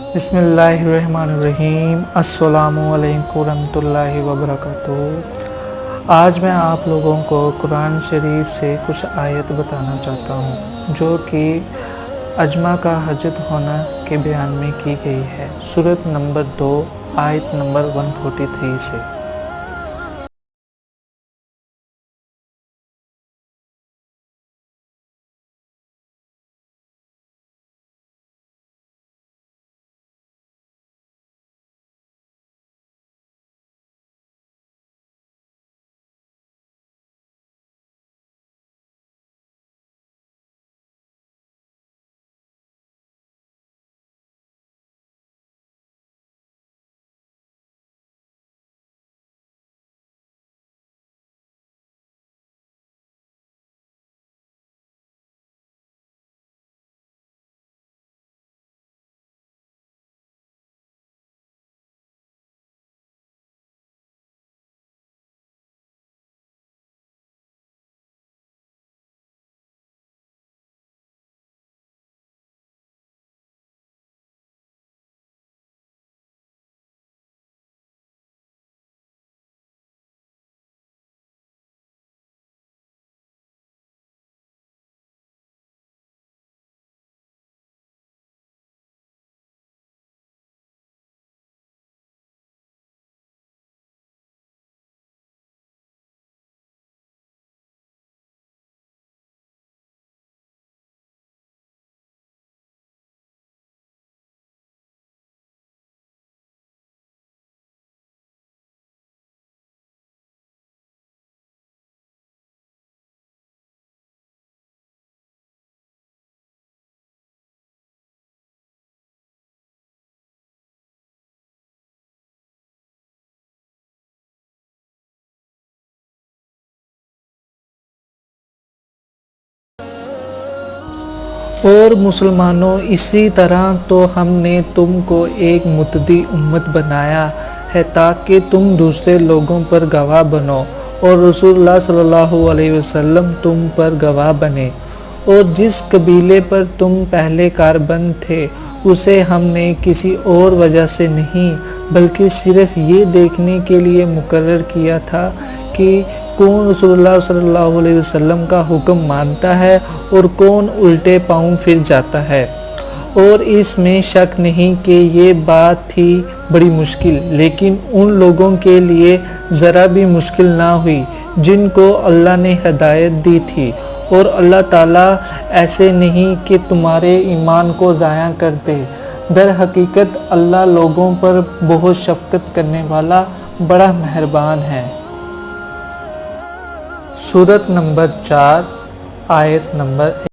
बिस्मिल्लाहिर्रहमानिर्रहीम। अस्सलामु अलैकुम रहमतुल्लाहि व बरकातुहू। आज मैं आप लोगों को कुरान शरीफ से कुछ आयत बताना चाहता हूँ जो कि अजमा का हजत होना के बयान में की गई है। सूरत नंबर 2 आयत नंबर 143 से। और मुसलमानों, इसी तरह तो हमने तुमको एक मुत्तदी उम्मत बनाया है ताकि तुम दूसरे लोगों पर गवाह बनो और रसूलुल्लाह सल्लल्लाहु अलैहि वसल्लम तुम पर गवाह बने। और जिस कबीले पर तुम पहले कारबंद थे उसे हमने किसी और वजह से नहीं बल्कि सिर्फ ये देखने के लिए मुकर्रर किया था कि कौन रसूलुल्लाह सल्लल्लाहु अलैहि वसल्लम का हुक्म मानता है और कौन उल्टे पांव फिर जाता है। और इसमें शक नहीं कि ये बात थी बड़ी मुश्किल, लेकिन उन लोगों के लिए ज़रा भी मुश्किल ना हुई जिनको अल्लाह ने हिदायत दी थी। और अल्लाह ताला ऐसे नहीं कि तुम्हारे ईमान को ज़ाया कर दे। दर हकीकत अल्लाह लोगों पर बहुत शफ़क़त करने वाला बड़ा मेहरबान है। सूरत नंबर 4 आयत नंबर 1।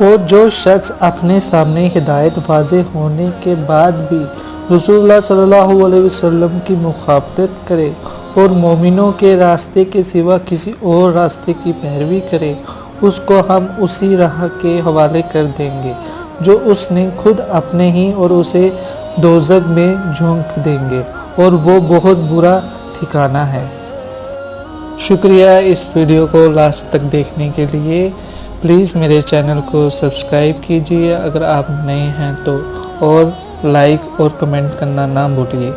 और जो शख्स अपने सामने हिदायत वाज़े होने के बाद भी रसूलुल्लाह सल्लल्लाहु अलैहि वसल्लम की मुखाबत करे और मोमिनों के रास्ते के सिवा किसी और रास्ते की पैरवी करे, उसको हम उसी राह के हवाले कर देंगे जो उसने खुद अपने ही और उसे दोज़ख में झोंक देंगे और वो बहुत बुरा ठिकाना है। शुक्रिया इस वीडियो को लास्ट तक देखने के लिए। प्लीज़ मेरे चैनल को सब्सक्राइब कीजिए अगर आप नए हैं तो, और लाइक और कमेंट करना ना भूलिए।